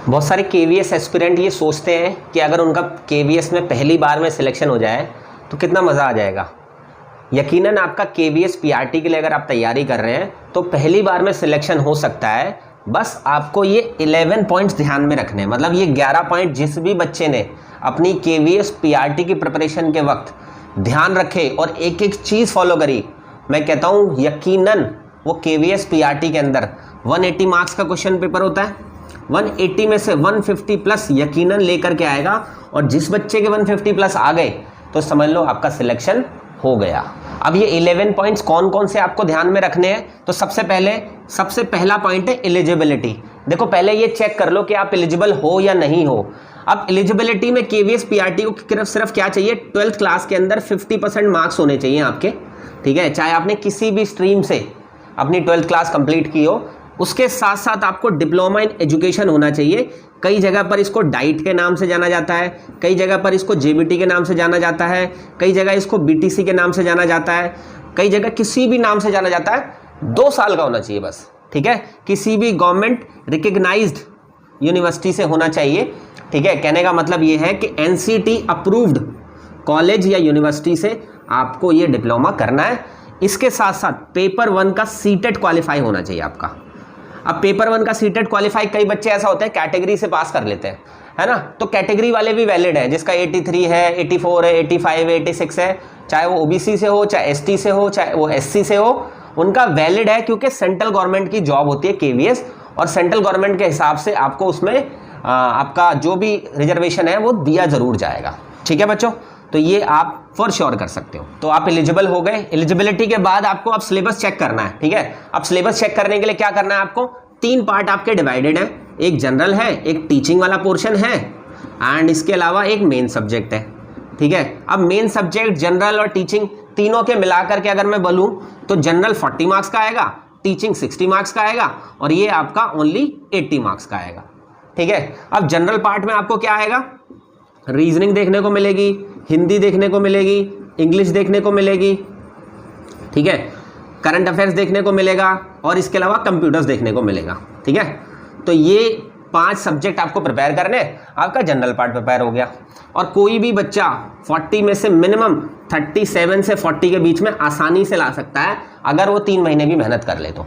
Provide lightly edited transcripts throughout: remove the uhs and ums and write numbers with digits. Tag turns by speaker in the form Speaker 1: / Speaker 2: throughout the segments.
Speaker 1: बहुत सारे KVS aspirant ये सोचते हैं कि अगर उनका केवीएस में पहली बार में सिलेक्शन हो जाए तो कितना मज़ा आ जाएगा। यकीनन आपका केवीएस पीआरटी के लिए अगर आप तैयारी कर रहे हैं तो पहली बार में सिलेक्शन हो सकता है। बस आपको ये 11 पॉइंट्स ध्यान में रखने हैं, मतलब ये 11 पॉइंट जिस भी बच्चे ने अपनी केवीएस पीआरटी की प्रिपरेशन के वक्त ध्यान रखे और एक एक चीज़ फॉलो करी, मैं कहता हूँ यकीनन वो केवीएस पीआरटी के अंदर 180 मार्क्स का क्वेश्चन पेपर होता है, 180 में से 150 प्लस यकीनन लेकर के आएगा। और जिस बच्चे के 150 प्लस आ गए तो समझ लो आपका सिलेक्शन हो गया। अब ये 11 पॉइंट्स कौन कौन से आपको ध्यान में रखने हैं, तो सबसे पहला पॉइंट है एलिजिबिलिटी। देखो पहले ये चेक कर लो कि आप एलिजिबल हो या नहीं हो। अब एलिजिबिलिटी में केवीएस पीआरटी को सिर्फ क्या चाहिए, 12th क्लास के अंदर 50% मार्क्स होने चाहिए आपके, ठीक है, चाहे आपने किसी भी स्ट्रीम से अपनी 12th क्लास कंप्लीट की हो। उसके साथ साथ आपको डिप्लोमा इन एजुकेशन होना चाहिए। कई जगह पर इसको डाइट के नाम से जाना जाता है, कई जगह पर इसको जेबीटी के नाम से जाना जाता है, कई जगह इसको बीटीसी के नाम से जाना जाता है, कई जगह किसी भी नाम से जाना जाता है। 2 साल का होना चाहिए बस, ठीक है, किसी भी गवर्नमेंट रिकग्नाइज्ड यूनिवर्सिटी से होना चाहिए, ठीक है। कहने का मतलब ये है कि एनसीटी अप्रूव्ड कॉलेज या यूनिवर्सिटी से आपको ये डिप्लोमा करना है। इसके साथ साथ पेपर 1 का सीटेट क्वालिफाई होना चाहिए आपका। अब पेपर 1 का सीटेट क्वालिफाई कई बच्चे ऐसा होते हैं कैटेगरी से पास कर लेते हैं, है ना, तो कैटेगरी वाले भी वैलिड है, जिसका 83 है, 84 है, 85 है, 86 है, चाहे वो ओबीसी से हो, चाहे एसटी से हो, चाहे वो एससी से हो, उनका वैलिड है, क्योंकि सेंट्रल गवर्नमेंट की जॉब होती है केवीएस, और सेंट्रल गवर्नमेंट के हिसाब से आपको उसमें आपका जो भी रिजर्वेशन है वो दिया जरूर जाएगा, ठीक है बच्चों। तो ये आप फॉर श्योर कर सकते हो। तो आप एलिजिबल हो गए। एलिजिबिलिटी के बाद आपको अब सिलेबस चेक करना है, ठीक है। अब सिलेबस चेक करने के लिए क्या करना है आपको, 3 पार्ट आपके डिवाइडेड है, एक जनरल है, एक टीचिंग वाला पोर्शन है, एंड इसके अलावा एक मेन सब्जेक्ट है, ठीक है। अब मेन सब्जेक्ट, जनरल और टीचिंग तीनों के मिलाकर के अगर मैं बोलूं तो जनरल 40 मार्क्स का आएगा, टीचिंग 60 मार्क्स का आएगा, और ये आपका ओनली 80 मार्क्स का आएगा, ठीक है। अब जनरल पार्ट में आपको क्या आएगा, रीजनिंग देखने को मिलेगी, हिंदी देखने को मिलेगी, इंग्लिश देखने को मिलेगी, ठीक है, करंट अफेयर्स देखने को मिलेगा, और इसके अलावा कंप्यूटर्स देखने को मिलेगा, ठीक है। तो ये 5 सब्जेक्ट आपको प्रिपेयर करने, आपका जनरल पार्ट प्रिपेयर हो गया। और कोई भी बच्चा 40 में से मिनिमम 37 से 40 के बीच में आसानी से ला सकता है, अगर वो 3 महीने भी मेहनत कर ले तो।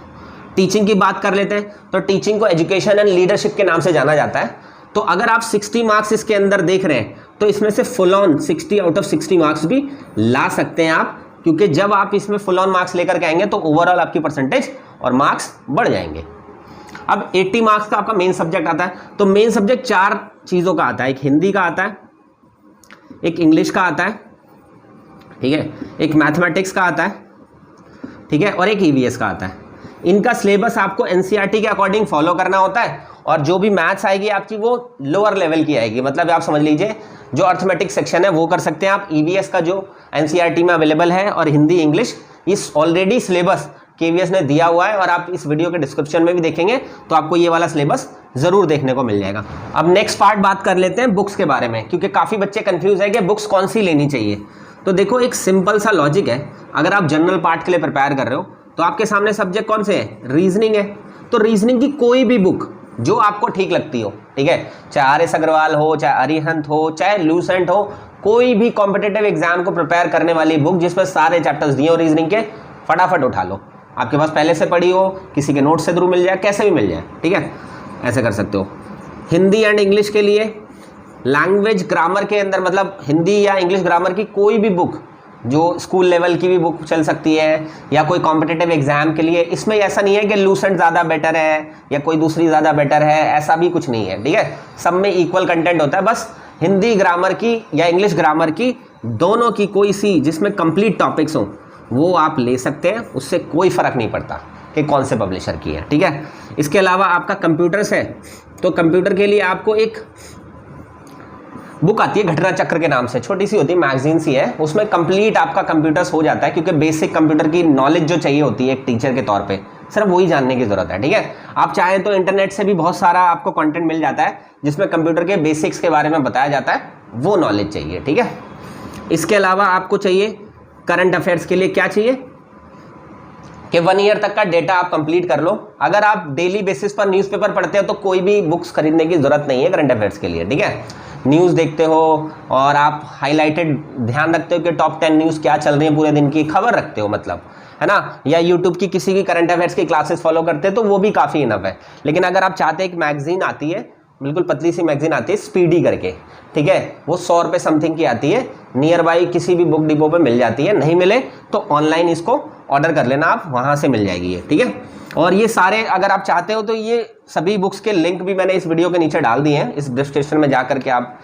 Speaker 1: टीचिंग की बात कर लेते हैं, तो टीचिंग को एजुकेशन एंड लीडरशिप के नाम से जाना जाता है। तो अगर आप 60 मार्क्स इसके अंदर देख रहे हैं तो इसमें से full on 60 out of 60 marks भी ला सकते हैं आप, क्योंकि जब आप इसमें फुल ऑन मार्क्स लेकर के आएंगे तो ओवरऑल आपकी परसेंटेज और मार्क्स बढ़ जाएंगे। अब 80 मार्क्स का आपका मेन सब्जेक्ट आता है, तो मेन सब्जेक्ट 4 चीज़ों का आता है, एक हिंदी का आता है, एक इंग्लिश का आता है, ठीक है, एक मैथमेटिक्स का आता है, ठीक है, और एक ईवीएस का आता है। इनका सिलेबस आपको एनसीईआरटी के अकॉर्डिंग फॉलो करना होता है, और जो भी मैथ्स आएगी आपकी वो लोअर लेवल की आएगी, मतलब आप समझ लीजिए जो अर्थमेटिक सेक्शन है वो कर सकते हैं आप। ईवीएस का जो एनसीईआरटी में अवेलेबल है, और हिंदी इंग्लिश, इस ऑलरेडी सिलेबस केवीएस ने दिया हुआ है, और आप इस वीडियो के डिस्क्रिप्शन में भी देखेंगे तो आपको ये वाला सिलेबस जरूर देखने को मिल जाएगा। अब नेक्स्ट पार्ट बात कर लेते हैं बुक्स के बारे में, क्योंकि काफ़ी बच्चे कंफ्यूज है कि बुक्स कौन सी लेनी चाहिए। तो देखो एक सिंपल सा लॉजिक है, अगर आप जनरल पार्ट के लिए प्रिपेयर कर रहे हो तो आपके सामने सब्जेक्ट कौन से हैं, रीजनिंग है, तो रीजनिंग की कोई भी बुक जो आपको ठीक लगती हो, ठीक है, चाहे आर.एस. अग्रवाल हो, चाहे अरिहंत हो, चाहे लूसेंट हो, कोई भी कॉम्पिटिटिव एग्जाम को प्रिपेयर करने वाली बुक जिसमें सारे चैप्टर्स दिए हो रीजनिंग के, फटाफट उठा लो। आपके पास पहले से पढ़ी हो, किसी के नोट से थ्रू मिल जाए, कैसे भी मिल जाए, ठीक है, ऐसे कर सकते हो। हिंदी एंड इंग्लिश के लिए लैंग्वेज ग्रामर के अंदर, मतलब हिंदी या इंग्लिश ग्रामर की कोई भी बुक, जो स्कूल लेवल की भी बुक चल सकती है, या कोई कॉम्पिटिटिव एग्जाम के लिए, इसमें ऐसा नहीं है कि लूसेंट ज़्यादा बेटर है या कोई दूसरी ज़्यादा बेटर है, ऐसा भी कुछ नहीं है, ठीक है, सब में इक्वल कंटेंट होता है। बस हिंदी ग्रामर की या इंग्लिश ग्रामर की, दोनों की कोई सी जिसमें कंप्लीट टॉपिक्स हों वो आप ले सकते हैं, उससे कोई फ़र्क नहीं पड़ता कि कौन से पब्लिशर की है, ठीक है। इसके अलावा आपका कंप्यूटर्स है, तो कंप्यूटर के लिए आपको एक बुक आती है घटना चक्र के नाम से, छोटी सी होती है, मैगजीन सी है, उसमें कंप्लीट आपका कंप्यूटर्स हो जाता है, क्योंकि बेसिक कंप्यूटर की नॉलेज जो चाहिए होती है एक टीचर के तौर पे, सिर्फ वही जानने की जरूरत है, ठीक है। आप चाहें तो इंटरनेट से भी बहुत सारा आपको कंटेंट मिल जाता है जिसमें कंप्यूटर के बेसिक्स के बारे में बताया जाता है, वो नॉलेज चाहिए, ठीक है। इसके अलावा आपको चाहिए करंट अफेयर्स के लिए क्या चाहिए, कि 1 ईयर तक का डेटा आप कंप्लीट कर लो। अगर आप डेली बेसिस पर न्यूज़पेपर पढ़ते हो तो कोई भी बुक्स खरीदने की जरूरत नहीं है करंट अफेयर्स के लिए, ठीक है। न्यूज़ देखते हो और आप हाईलाइटेड ध्यान रखते हो कि टॉप 10 न्यूज़ क्या चल रही है पूरे दिन की, खबर रखते हो मतलब, है ना, या यूट्यूब की किसी की करंट अफेयर्स की क्लासेस फॉलो करते हैं तो वो भी काफ़ी इनफ है। लेकिन अगर आप चाहते हैं, एक मैगजीन आती है, बिल्कुल पतली सी मैगजीन आती है स्पीडी करके, ठीक है, वो 100 रुपये समथिंग की आती है, नियर बाई किसी भी बुक डिपो पे मिल जाती है, नहीं मिले तो ऑनलाइन इसको ऑर्डर कर लेना, आप वहाँ से मिल जाएगी ये, ठीक है। और ये सारे अगर आप चाहते हो तो ये सभी बुक्स के लिंक भी मैंने इस वीडियो के नीचे डाल दिए हैं, इस डिस्क्रिप्शन में जा करके आप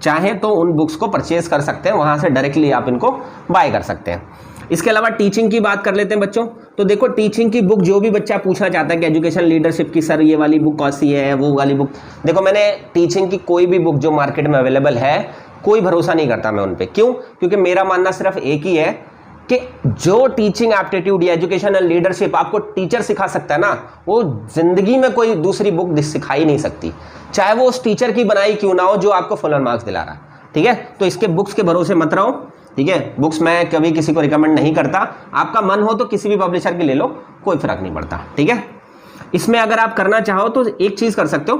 Speaker 1: चाहें तो उन बुक्स को परचेज कर सकते हैं, वहाँ से डायरेक्टली आप इनको बाय कर सकते हैं। इसके अलावा टीचिंग की बात कर लेते हैं बच्चों। तो देखो टीचिंग की बुक जो भी बच्चा पूछना चाहता है कि एजुकेशन लीडरशिप की सर ये वाली बुक कौन सी है, वो वाली बुक, देखो मैंने टीचिंग की कोई भी बुक जो मार्केट में अवेलेबल है कोई भरोसा नहीं करता मैं उन पे। क्यों? क्योंकि मेरा मानना सिर्फ एक ही है कि जो टीचिंग एप्टीट्यूड या एजुकेशन एंड लीडरशिप आपको टीचर सिखा सकता है ना, वो जिंदगी में कोई दूसरी बुक सिखा ही नहीं सकती, चाहे वो उस टीचर की बनाई क्यों ना हो जो आपको फुल मार्क्स दिला रहा है, ठीक है। तो इसके बुक्स के भरोसे मत रहो, ठीक है। बुक्स मैं कभी किसी को रिकमेंड नहीं करता, आपका मन हो तो किसी भी पब्लिशर की ले लो, कोई फर्क नहीं पड़ता, ठीक है। इसमें अगर आप करना चाहो तो एक चीज कर सकते हो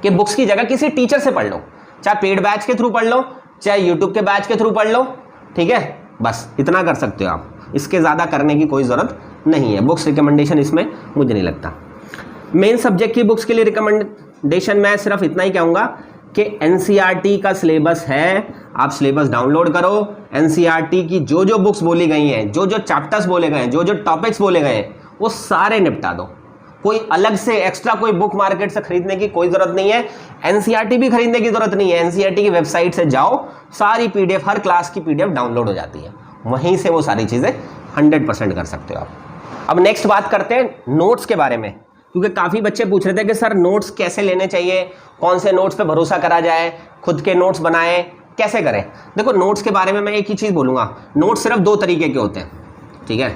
Speaker 1: कि बुक्स की जगह किसी टीचर से पढ़ लो, चाहे पेड बैच के थ्रू पढ़ लो, चाहे यूट्यूब के बैच के थ्रू पढ़ लो, ठीक है। बस इतना कर सकते हो आप, इसके ज़्यादा करने की कोई ज़रूरत नहीं है। बुक्स रिकमेंडेशन इसमें मुझे नहीं लगता। मेन सब्जेक्ट की बुक्स के लिए रिकमेंडेशन मैं सिर्फ इतना ही कहूँगा कि एनसीईआरटी का सिलेबस है, आप सिलेबस डाउनलोड करो, एनसीईआरटी की जो जो बुक्स बोली गई हैं, जो जो चैप्टर्स बोले गए हैं, जो जो टॉपिक्स बोले गए हैं, वो सारे निपटा दो। कोई अलग से एक्स्ट्रा कोई बुक मार्केट से खरीदने की कोई ज़रूरत नहीं है, एनसीईआरटी भी खरीदने की ज़रूरत नहीं है। एनसीईआरटी की वेबसाइट से जाओ, सारी पीडीएफ, हर क्लास की पीडीएफ डाउनलोड हो जाती है, वहीं से वो सारी चीज़ें 100% कर सकते हो आप। अब नेक्स्ट बात करते हैं नोट्स के बारे में, क्योंकि काफ़ी बच्चे पूछ रहे थे कि सर नोट्स कैसे लेने चाहिए, कौन से नोट्स पे भरोसा करा जाए, खुद के नोट्स बनाएं, कैसे करें। देखो नोट्स के बारे में मैं एक ही चीज़ बोलूँगा, नोट्स सिर्फ 2 तरीके के होते हैं, ठीक है।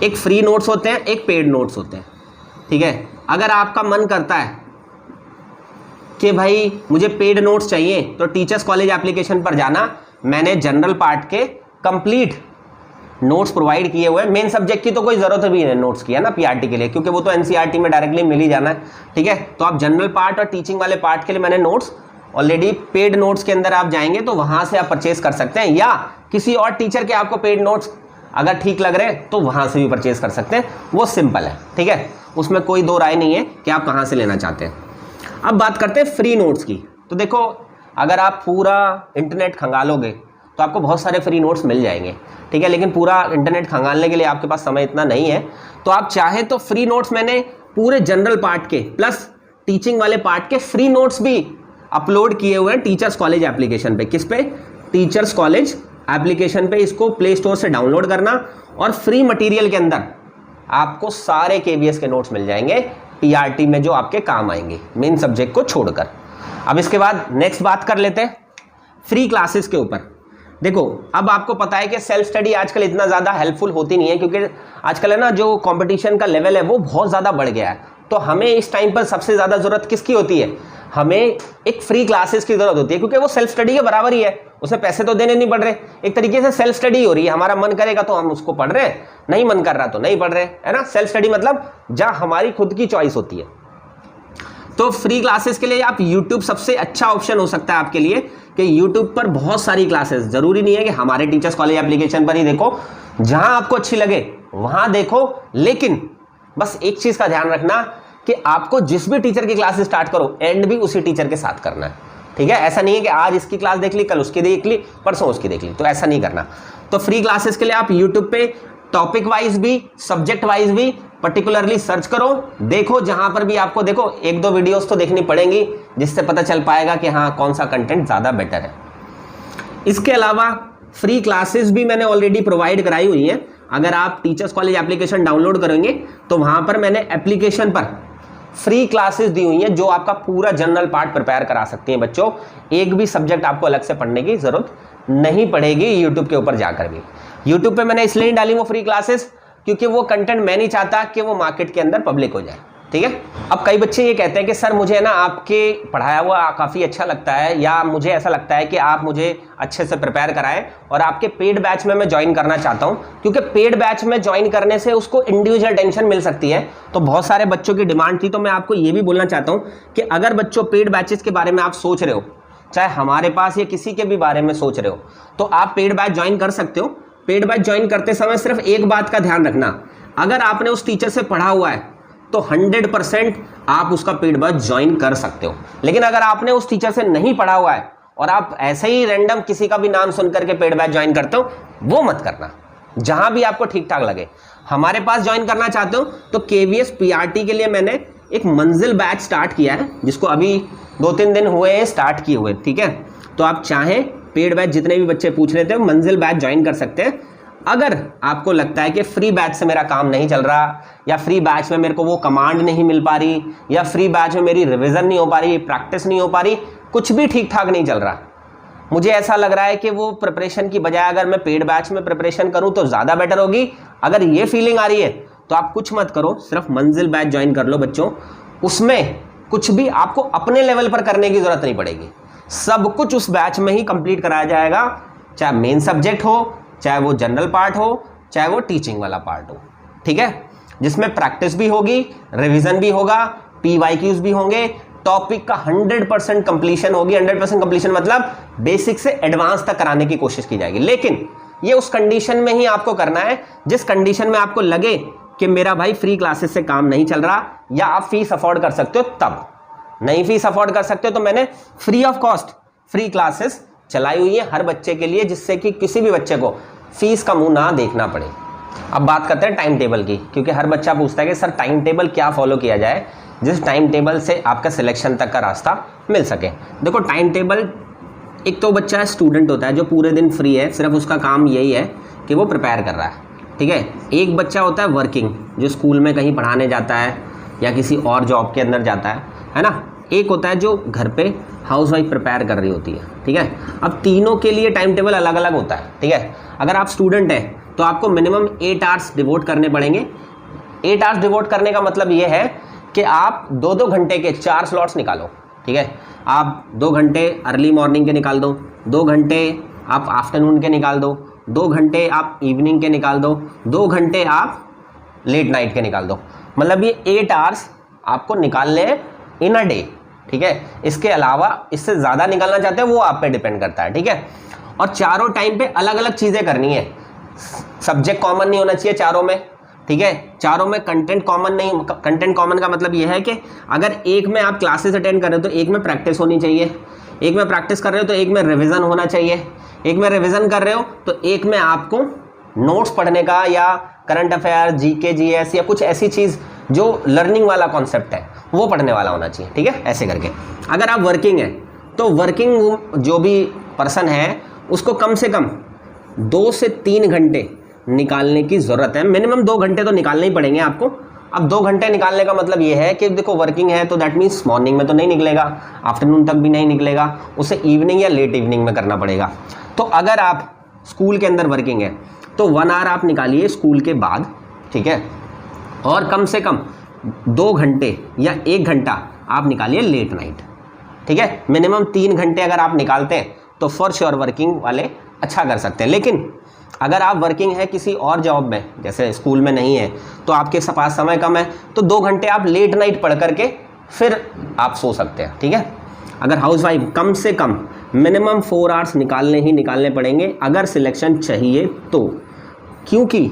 Speaker 1: एक फ्री नोट्स होते हैं, एक पेड नोट्स होते हैं, ठीक है। अगर आपका मन करता है कि भाई मुझे पेड नोट्स चाहिए तो टीचर्स कॉलेज एप्लीकेशन पर जाना, मैंने जनरल पार्ट के कंप्लीट नोट्स प्रोवाइड किए हुए हैं। मेन सब्जेक्ट की तो कोई ज़रूरत भी नहीं नोट्स की, है ना, पीआरटी के लिए, क्योंकि वो तो एनसीईआरटी में डायरेक्टली मिल ही जाना है, ठीक है। तो आप जनरल पार्ट और टीचिंग वाले पार्ट के लिए मैंने नोट्स ऑलरेडी, पेड नोट्स के अंदर आप जाएंगे तो वहाँ से आप परचेज कर सकते हैं, या किसी और टीचर के आपको पेड नोट्स अगर ठीक लग रहे हैं तो वहाँ से भी परचेज कर सकते हैं, वो सिंपल है, ठीक है। उसमें कोई दो राय नहीं है कि आप कहाँ से लेना चाहते हैं। अब बात करते हैं फ्री नोट्स की। तो देखो अगर आप पूरा इंटरनेट खंगालोगे तो आपको बहुत सारे फ्री नोट्स मिल जाएंगे, ठीक है, लेकिन पूरा इंटरनेट खंगालने के लिए आपके पास समय इतना नहीं है। तो आप चाहे तो फ्री नोट्स मैंने पूरे जनरल पार्ट के प्लस टीचिंग वाले पार्ट के फ्री नोट्स भी अपलोड किए हुए हैं टीचर्स कॉलेज एप्लीकेशन पे। किस पे? टीचर्स कॉलेज एप्लीकेशन पे। इसको प्ले स्टोर से डाउनलोड करना और फ्री मटेरियल के अंदर आपको सारे केवीएस के नोट्स मिल जाएंगे पीआरटी में, जो आपके काम आएंगे मेन सब्जेक्ट को छोड़कर। अब इसके बाद नेक्स्ट बात कर लेते हैं फ्री क्लासेस के ऊपर। देखो अब आपको पता है कि सेल्फ स्टडी आजकल इतना ज़्यादा हेल्पफुल होती नहीं है, क्योंकि आजकल है ना जो कंपटीशन का लेवल है वो बहुत ज़्यादा बढ़ गया है। तो हमें इस टाइम पर सबसे ज़्यादा ज़रूरत किसकी होती है? हमें एक फ्री क्लासेस की ज़रूरत होती है, क्योंकि वो सेल्फ स्टडी के बराबर ही है, उसमें पैसे तो देने नहीं पड़ रहे, एक तरीके से सेल्फ स्टडी हो रही है। हमारा मन करेगा तो हम उसको पढ़ रहे हैं, नहीं मन कर रहा तो नहीं पढ़ रहे, है ना। सेल्फ स्टडी मतलब जहाँ हमारी खुद की चॉइस होती है। तो फ्री क्लासेस के लिए आप यूट्यूब सबसे अच्छा ऑप्शन हो सकता है आपके लिए, कि यूट्यूब पर बहुत सारी क्लासेस, जरूरी नहीं है कि हमारे टीचर्स कॉलेज एप्लीकेशन पर ही देखो, जहां आपको अच्छी लगे वहां देखो, लेकिन बस एक चीज का ध्यान रखना कि आपको जिस भी टीचर की क्लास स्टार्ट करो एंड भी उसी टीचर के साथ करना है, ठीक है। ऐसा नहीं है कि आज इसकी क्लास देख ली, कल उसकी देख ली, परसों उसकी देख ली, तो ऐसा नहीं करना। तो फ्री क्लासेस के लिए आप यूट्यूब पे टॉपिक वाइज भी, सब्जेक्ट वाइज भी पर्टिकुलरली सर्च करो, देखो, जहां पर भी आपको देखो 1-2 वीडियोस तो देखनी पड़ेंगी, जिससे पता चल पाएगा कि हाँ कौन सा कंटेंट ज़्यादा बेटर है। इसके अलावा फ्री क्लासेस भी मैंने ऑलरेडी प्रोवाइड कराई हुई हैं। अगर आप टीचर्स कॉलेज एप्लीकेशन डाउनलोड करेंगे तो वहां पर मैंने एप्लीकेशन पर फ्री क्लासेस दी हुई हैं, जो आपका पूरा जनरल पार्ट प्रिपेयर करा सकती हैं बच्चों। एक भी सब्जेक्ट आपको अलग से पढ़ने की जरूरत नहीं पड़ेगी यूट्यूब के ऊपर जाकर भी। यूट्यूब पे मैंने इसलिए डाली वो फ्री क्लासेस क्योंकि वो कंटेंट मैं नहीं चाहता कि वो मार्केट के अंदर पब्लिक हो जाए, ठीक है। अब कई बच्चे ये कहते हैं कि सर मुझे ना आपके पढ़ाया हुआ काफ़ी अच्छा लगता है, या मुझे ऐसा लगता है कि आप मुझे अच्छे से प्रिपेयर कराएं और आपके पेड बैच में मैं ज्वाइन करना चाहता हूं, क्योंकि पेड बैच में ज्वाइन करने से उसको इंडिविजुअल टेंशन मिल सकती है। तो बहुत सारे बच्चों की डिमांड थी। तो मैं आपको ये भी बोलना चाहता हूँ कि अगर बच्चों पेड बैचेस के बारे में आप सोच रहे हो, चाहे हमारे पास या किसी के भी बारे में सोच रहे हो, तो आप पेड बैच ज्वाइन कर सकते हो। पेड बैच ज्वाइन करते समय सिर्फ एक बात का ध्यान रखना, अगर आपने उस टीचर से पढ़ा हुआ है तो 100% आप उसका पेड बैच ज्वाइन कर सकते हो। लेकिन अगर आपने उस टीचर से नहीं पढ़ा हुआ है और आप ऐसे ही रैंडम किसी का भी नाम सुनकर के पेड बैच ज्वाइन करते हो, वो मत करना। जहां भी आपको ठीक ठाक लगे। हमारे पास ज्वाइन करना चाहते हो तो केवीएस पीआरटी के लिए मैंने एक मंजिल बैच स्टार्ट किया है, जिसको अभी 2-3 दिन हुए हैं स्टार्ट किए हुए, ठीक है। तो आप चाहें पेड बैच जितने भी बच्चे पूछ रहे थे मंजिल बैच ज्वाइन कर सकते हैं। अगर आपको लगता है कि फ्री बैच से मेरा काम नहीं चल रहा, या फ्री बैच में मेरे को वो कमांड नहीं मिल पा रही, या फ्री बैच में मेरी रिवीजन नहीं हो पा रही, प्रैक्टिस नहीं हो पा रही, कुछ भी ठीक ठाक नहीं चल रहा, मुझे ऐसा लग रहा है कि वो प्रिपरेशन की बजाय अगर मैं पेड बैच में प्रिपरेशन करूं तो ज़्यादा बेटर होगी, अगर ये फीलिंग आ रही है तो आप कुछ मत करो, सिर्फ मंजिल बैच ज्वाइन कर लो बच्चों। उसमें कुछ भी आपको अपने लेवल पर करने की ज़रूरत नहीं पड़ेगी, सब कुछ उस बैच में ही कंप्लीट कराया जाएगा, चाहे मेन सब्जेक्ट हो, चाहे वो जनरल पार्ट हो, चाहे वो टीचिंग वाला पार्ट हो, ठीक है। जिसमें प्रैक्टिस भी होगी, रिवीजन भी होगा, पीवाईक्यूज भी होंगे, टॉपिक का 100% कंप्लीशन होगी। 100% कंप्लीशन मतलब बेसिक से एडवांस तक कराने की कोशिश की जाएगी। लेकिन ये उस कंडीशन में ही आपको करना है जिस कंडीशन में आपको लगे कि मेरा भाई फ्री क्लासेस से काम नहीं चल रहा, या आप फीस अफोर्ड कर सकते हो। तब नहीं फीस अफोर्ड कर सकते हो तो मैंने free of cost free classes चलाई हुई है हर बच्चे के लिए, जिससे कि किसी भी बच्चे को फीस का मुंह ना देखना पड़े। अब बात करते हैं टाइम टेबल की, क्योंकि हर बच्चा पूछता है कि सर टाइम टेबल क्या फॉलो किया जाए जिस टाइम टेबल से आपका सिलेक्शन तक का रास्ता मिल सके। देखो टाइम टेबल, एक तो बच्चा स्टूडेंट होता है जो पूरे दिन फ्री है, सिर्फ उसका काम यही है कि वो प्रिपेयर कर रहा है, ठीक है। एक बच्चा होता है वर्किंग, जो स्कूल में कहीं पढ़ाने जाता है या किसी और जॉब के अंदर जाता है ना। एक होता है जो घर पे हाउसवाइफ प्रिपेयर कर रही होती है, ठीक है। अब तीनों के लिए टाइम टेबल अलग अलग होता है, ठीक है। अगर आप स्टूडेंट हैं तो आपको मिनिमम 8 आवर्स डिवोट करने पड़ेंगे। 8 आवर्स डिवोट करने का मतलब ये है कि आप 2-2 घंटे के 4 स्लॉट्स निकालो, ठीक है। आप 2 घंटे अर्ली मॉर्निंग के निकाल दो, 2 घंटे आप आफ्टरनून के निकाल दो, 2 घंटे आप इवनिंग के निकाल दो, 2 घंटे आप लेट नाइट के निकाल दो। मतलब ये 8 आवर्स आपको निकालने हैं इन अ डे, ठीक है। इसके अलावा इससे ज़्यादा निकालना चाहते हैं वो आप पे डिपेंड करता है, ठीक है। और चारों टाइम पे अलग अलग चीज़ें करनी है। सब्जेक्ट कॉमन नहीं होना चाहिए चारों में, ठीक है। चारों में कंटेंट कॉमन नहीं, कंटेंट कॉमन का मतलब यह है कि अगर एक में आप क्लासेस अटेंड कर रहे हो तो एक में प्रैक्टिस होनी चाहिए, एक में प्रैक्टिस कर रहे हो तो एक में रिवीजन होना चाहिए, एक में रिवीजन कर रहे हो तो एक में आपको नोट्स पढ़ने का या करंट अफेयर, जीके, जीएस या कुछ ऐसी चीज़ जो लर्निंग वाला कॉन्सेप्ट है वो पढ़ने वाला होना चाहिए, ठीक है। ऐसे करके अगर आप वर्किंग है तो वर्किंग जो भी पर्सन है उसको कम से कम 2 से 3 घंटे निकालने की ज़रूरत है। मिनिमम 2 घंटे तो निकालने ही पड़ेंगे आपको। अब 2 घंटे निकालने का मतलब ये है कि देखो वर्किंग है तो दैट मीन्स मॉर्निंग में तो नहीं निकलेगा, आफ्टरनून तक भी नहीं निकलेगा, उसे इवनिंग या लेट इवनिंग में करना पड़ेगा। तो अगर आप स्कूल के अंदर वर्किंग है तो 1 आवर आप निकालिए स्कूल के बाद, ठीक है। और कम से कम 2 घंटे या 1 घंटा आप निकालिए लेट नाइट, ठीक है। मिनिमम 3 घंटे अगर आप निकालते हैं तो फॉर श्योर वर्किंग वाले अच्छा कर सकते हैं। लेकिन अगर आप वर्किंग है किसी और जॉब में, जैसे स्कूल में नहीं है, तो आपके पास समय कम है तो 2 घंटे आप लेट नाइट पढ़ करके फिर आप सो सकते हैं, ठीक है। अगर हाउसवाइफ कम से कम मिनिमम 4 आवर्स निकालने ही निकालने पड़ेंगे अगर सिलेक्शन चाहिए तो। क्योंकि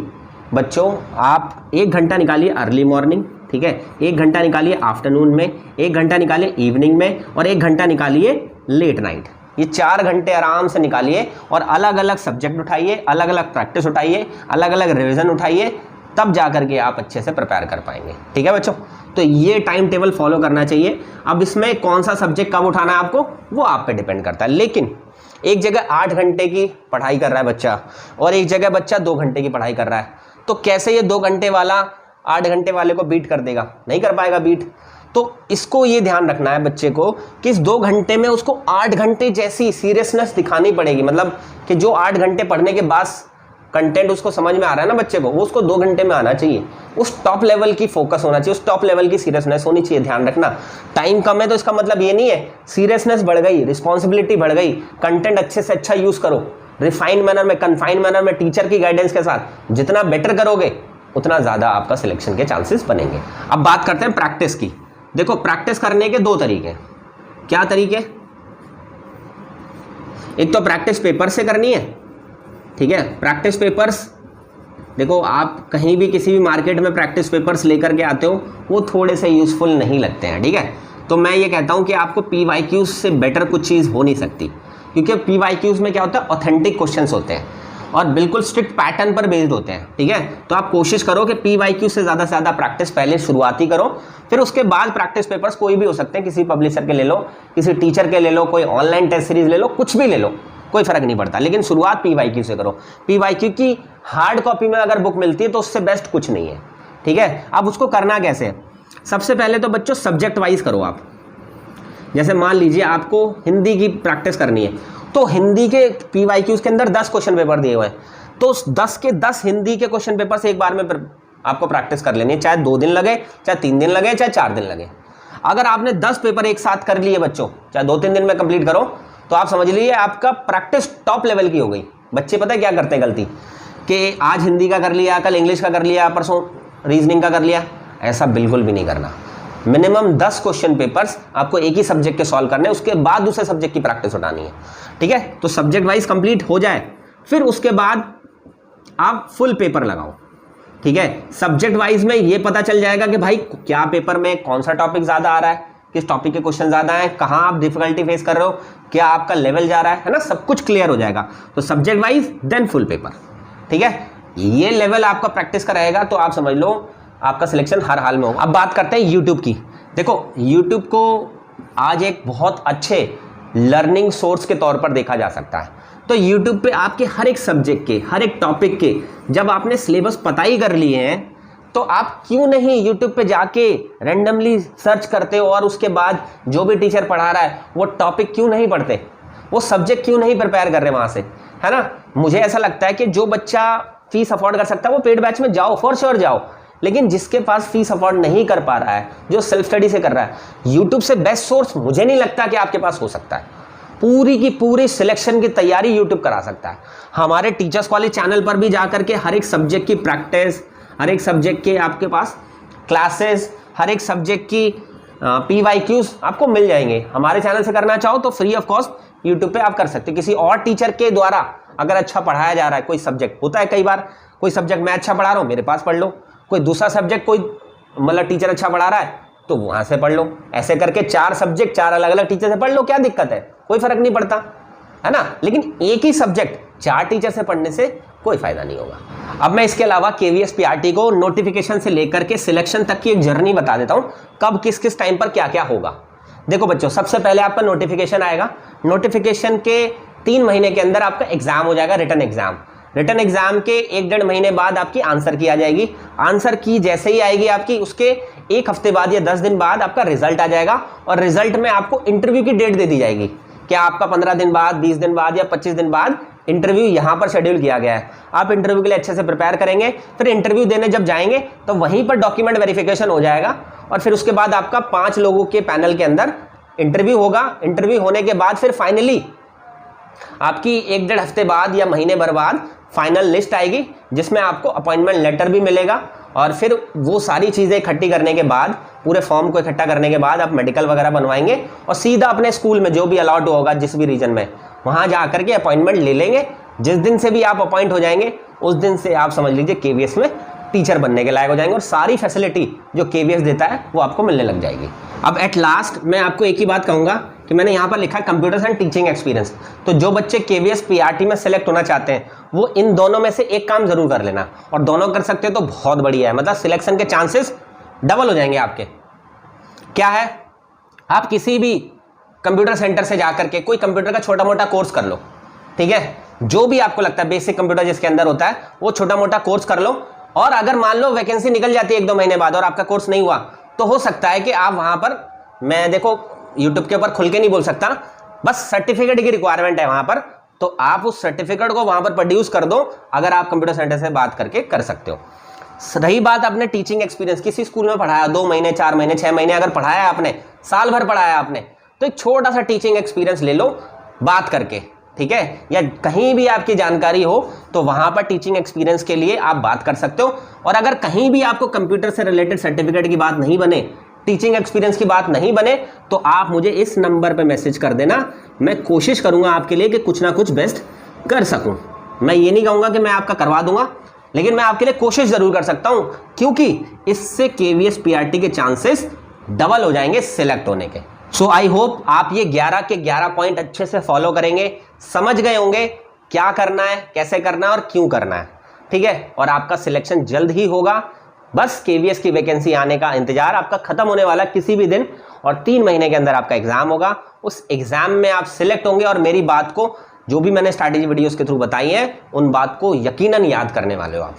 Speaker 1: बच्चों आप 1 घंटा निकालिए अर्ली मॉर्निंग, ठीक है, 1 घंटा निकालिए आफ्टरनून में, 1 घंटा निकालिए इवनिंग में और 1 घंटा निकालिए लेट नाइट। ये 4 घंटे आराम से निकालिए और अलग अलग सब्जेक्ट उठाइए, अलग अलग प्रैक्टिस उठाइए, अलग अलग रिवीजन उठाइए, तब जा करके आप अच्छे से प्रिपेयर कर पाएंगे, ठीक है बच्चों। तो ये टाइम टेबल फॉलो करना चाहिए। अब इसमें कौन सा सब्जेक्ट कब उठाना है आपको वो आप पे डिपेंड करता है। लेकिन एक जगह 8 घंटे की पढ़ाई कर रहा है बच्चा और एक जगह बच्चा 2 घंटे की पढ़ाई कर रहा है, तो कैसे ये 2 घंटे वाला 8 घंटे वाले को बीट कर देगा? नहीं कर पाएगा बीट। तो इसको ये ध्यान रखना है बच्चे को कि इस 2 घंटे में उसको 8 घंटे जैसी सीरियसनेस दिखानी पड़ेगी। मतलब कि जो 8 घंटे पढ़ने के बाद कंटेंट उसको समझ में आ रहा है ना बच्चे को, वो उसको 2 घंटे में आना चाहिए। उस टॉप लेवल की फोकस होना चाहिए, उस टॉप लेवल की सीरियसनेस होनी चाहिए। ध्यान रखना, टाइम कम है तो इसका मतलब ये नहीं है सीरियसनेस बढ़ गई, रिस्पॉन्सिबिलिटी बढ़ गई, कंटेंट अच्छे से अच्छा यूज करो, रिफाइंड मैनर में, कन्फाइंड मैनर में, टीचर की गाइडेंस के साथ जितना बेटर करोगे उतना ज्यादा आपका सिलेक्शन के चांसेस बनेंगे। अब बात करते हैं प्रैक्टिस की। देखो प्रैक्टिस करने के 2 तरीके। क्या तरीके? एक तो प्रैक्टिस पेपर से करनी है, ठीक है। प्रैक्टिस पेपर्स, देखो आप कहीं भी किसी भी मार्केट में प्रैक्टिस पेपर्स लेकर के आते हो, वो थोड़े से यूजफुल नहीं लगते हैं, ठीक है। तो मैं ये कहता हूं कि आपको PYQs से बेटर कुछ चीज़ हो नहीं सकती, क्योंकि PYQs में क्या होता है, ऑथेंटिक क्वेश्चंस होते हैं और बिल्कुल स्ट्रिक्ट पैटर्न पर बेस्ड होते हैं, ठीक है। तो आप कोशिश करो कि PYQ से ज़्यादा से ज़्यादा प्रैक्टिस पहले शुरुआती करो, फिर उसके बाद प्रैक्टिस पेपर्स कोई भी हो सकते हैं, किसी पब्लिशर के ले लो, किसी टीचर के ले लो, कोई ऑनलाइन टेस्ट सीरीज ले लो, कुछ भी ले लो, कोई फर्क नहीं पड़ता, लेकिन शुरुआत PYQ से करो। PYQ की हार्ड कॉपी में अगर बुक मिलती है तो उससे बेस्ट कुछ नहीं है, ठीक है। अब उसको करना कैसे है? सबसे पहले तो बच्चों सब्जेक्ट वाइज करो आप। जैसे मान लीजिए आपको हिंदी की प्रैक्टिस करनी है, तो हिंदी के PYQs के अंदर 10 क्वेश्चन पेपर दिए हुए हैं, तो 10 के 10 हिंदी के क्वेश्चन पेपर से एक बार में आपको प्रैक्टिस कर लेनी है, चाहे 2 दिन लगे, चाहे 3 दिन लगे, चाहे 4 दिन लगे। अगर आपने 10 पेपर एक साथ कर लिए बच्चों, चाहे 2-3 दिन में कंप्लीट करो, तो आप समझ लीजिए आपका प्रैक्टिस टॉप लेवल की हो गई। बच्चे पता है क्या करते हैं गलती, कि आज हिंदी का कर लिया, कल इंग्लिश का कर लिया, परसों रीजनिंग का कर लिया। ऐसा बिल्कुल भी नहीं करना। मिनिमम 10 क्वेश्चन पेपर्स आपको एक ही सब्जेक्ट के सॉल्व करने, उसके बाद दूसरे सब्जेक्ट की प्रैक्टिस उठानी है, ठीक है। तो सब्जेक्ट वाइज कंप्लीट हो जाए, फिर उसके बाद आप फुल पेपर लगाओ, ठीक है। सब्जेक्ट वाइज में ये पता चल जाएगा कि भाई क्या पेपर में कौन सा टॉपिक ज्यादा आ रहा है, किस टॉपिक के क्वेश्चन ज्यादा हैं, कहाँ आप डिफिकल्टी फेस कर रहे हो, क्या आपका लेवल जा रहा है ना, सब कुछ क्लियर हो जाएगा। तो subject wise then full paper, ठीक है। ये लेवल आपका प्रैक्टिस का रहेगा तो आप समझ लो आपका सिलेक्शन हर हाल में होगा। अब बात करते हैं यूट्यूब की। देखो यूट्यूब को आज एक बहुत अच्छे लर्निंग सोर्स के तौर पर देखा जा सकता है। तो यूट्यूब पे आपके हर एक सब्जेक्ट के, हर एक टॉपिक के जब आपने सिलेबस पता ही कर लिए हैं, तो आप क्यों नहीं यूट्यूब पे जाके रैंडमली सर्च करते हो और उसके बाद जो भी टीचर पढ़ा रहा है वो टॉपिक क्यों नहीं पढ़ते, वो सब्जेक्ट क्यों नहीं प्रिपेयर कर रहे वहाँ से, है ना। मुझे ऐसा लगता है कि जो बच्चा फीस अफोर्ड कर सकता है वो पेड बैच में जाओ, फॉर श्योर जाओ, लेकिन जिसके पास फीस अफोर्ड नहीं कर पा रहा है, जो सेल्फ स्टडी से कर रहा है, यूट्यूब से बेस्ट सोर्स मुझे नहीं लगता कि आपके पास हो सकता है। पूरी की पूरी सिलेक्शन की तैयारी यूट्यूब करा सकता है। हमारे टीचर्स कॉलेज चैनल पर भी जाकर के हर एक सब्जेक्ट की प्रैक्टिस, हर एक सब्जेक्ट के आपके पास क्लासेस, हर एक सब्जेक्ट की PYQs आपको मिल जाएंगे। हमारे चैनल से करना चाहो तो फ्री ऑफ कॉस्ट यूट्यूब पे आप कर सकते हो। किसी और टीचर के द्वारा अगर अच्छा पढ़ाया जा रहा है कोई सब्जेक्ट, होता है कई बार कोई सब्जेक्ट मैं अच्छा पढ़ा रहा हूँ, मेरे पास पढ़ लो, कोई दूसरा सब्जेक्ट कोई मतलब टीचर अच्छा पढ़ा रहा है तो वहां से पढ़ लो। ऐसे करके 4 सब्जेक्ट 4 अलग अलग टीचर से पढ़ लो, क्या दिक्कत है, कोई फर्क नहीं पड़ता, है ना। लेकिन एक ही सब्जेक्ट 4 टीचर से पढ़ने से कोई फायदा नहीं होगा। अब मैं इसके अलावा KVS PRT को नोटिफिकेशन से लेकर के सिलेक्शन तक की एक जर्नी बता देता हूं, कब किस किस टाइम पर क्या क्या होगा। देखो बच्चों, सबसे पहले आपका नोटिफिकेशन आएगा। नोटिफिकेशन के 3 महीने के अंदर आपका एग्जाम हो जाएगा, रिटन एग्जाम। रिटन एग्जाम के 1-1.5 महीने बाद आपकी आंसर की आ जाएगी। आंसर की जैसे ही आएगी आपकी, उसके 1 हफ्ते बाद या 10 दिन बाद आपका रिजल्ट आ जाएगा और रिजल्ट में आपको इंटरव्यू की डेट दे दी जाएगी। क्या आपका 15 दिन बाद, 20 दिन बाद या 25 दिन बाद इंटरव्यू यहां पर शेड्यूल किया गया है। आप इंटरव्यू के लिए अच्छे से प्रिपेयर करेंगे, फिर इंटरव्यू देने जब जाएंगे तो वहीं पर डॉक्यूमेंट वेरिफिकेशन हो जाएगा और फिर उसके बाद आपका 5 लोगों के पैनल के अंदर इंटरव्यू होगा। इंटरव्यू होने के बाद फिर फाइनली आपकी 1-1.5 हफ्ते बाद या महीने भर बाद फाइनल लिस्ट आएगी, जिसमें आपको अपॉइंटमेंट लेटर भी मिलेगा। और फिर वो सारी चीज़ें इकट्ठी करने के बाद, पूरे फॉर्म को इकट्ठा करने के बाद आप मेडिकल वगैरह बनवाएंगे और सीधा अपने स्कूल में जो भी अलॉट होगा जिस भी रीजन में, वहाँ जा करके अपॉइंटमेंट ले लेंगे। जिस दिन से भी आप अपॉइंट हो जाएंगे उस दिन से आप समझ लीजिए KVS में टीचर बनने के लायक हो जाएंगे और सारी फैसिलिटी जो KVS देता है वो आपको मिलने लग जाएगी। अब एट लास्ट मैं आपको एक ही बात कहूँगा कि मैंने यहाँ पर लिखा है कंप्यूटर्स एंड टीचिंग एक्सपीरियंस। तो जो बच्चे KVS PRT में सेलेक्ट होना चाहते हैं वो इन दोनों में से एक काम जरूर कर लेना, और दोनों कर सकते हो तो बहुत बढ़िया है, मतलब सिलेक्शन के चांसेस डबल हो जाएंगे आपके। क्या है, आप किसी भी कंप्यूटर सेंटर से जाकर के कोई कंप्यूटर का छोटा मोटा कोर्स कर लो, ठीक है। जो भी आपको लगता है बेसिक कंप्यूटर जिसके अंदर होता है वो छोटा मोटा कोर्स कर लो। और अगर मान लो वैकेंसी निकल जाती है 1-2 महीने बाद और आपका कोर्स नहीं हुआ, तो हो सकता है कि आप वहां पर, मैं देखो यूट्यूब के ऊपर खुल के नहीं बोल सकता, बस सर्टिफिकेट की रिक्वायरमेंट है वहां पर, तो आप उस सर्टिफिकेट को वहां पर प्रोड्यूस कर दो, अगर आप कंप्यूटर सेंटर से बात करके कर सकते हो। रही बात अपने टीचिंग एक्सपीरियंस, किसी स्कूल में पढ़ाया 2 महीने 4 महीने 6 महीने अगर पढ़ाया आपने, साल भर पढ़ाया आपने, तो एक छोटा सा टीचिंग एक्सपीरियंस ले लो बात करके, ठीक है। या कहीं भी आपकी जानकारी हो तो वहां पर टीचिंग एक्सपीरियंस के लिए आप बात कर सकते हो। और अगर कहीं भी आपको कंप्यूटर से रिलेटेड सर्टिफिकेट की बात नहीं बने, टीचिंग एक्सपीरियंस की बात नहीं बने, तो आप मुझे इस नंबर पे मैसेज कर देना। मैं कोशिश करूंगा आपके लिए कि कुछ ना कुछ बेस्ट कर सकूं। मैं ये नहीं कहूंगा कि मैं आपका करवा दूंगा, लेकिन मैं आपके लिए कोशिश जरूर कर सकता हूं, क्योंकि इससे KVS PRT के चांसेस डबल हो जाएंगे सिलेक्ट होने के। सो आई होप आप ये 11 के 11 पॉइंट अच्छे से फॉलो करेंगे, समझ गए होंगे क्या करना है, कैसे करना है और क्यों करना है, ठीक है। और आपका सिलेक्शन जल्द ही होगा। बस KVS की वैकेंसी आने का इंतजार, आपका खत्म होने वाला किसी भी दिन, और 3 महीने के अंदर आपका एग्जाम होगा। उस एग्जाम में आप सिलेक्ट होंगे और मेरी बात को, जो भी मैंने स्ट्रैटेजी वीडियोस के थ्रू बताई है, उन बात को यकीनन याद करने वाले हो आप।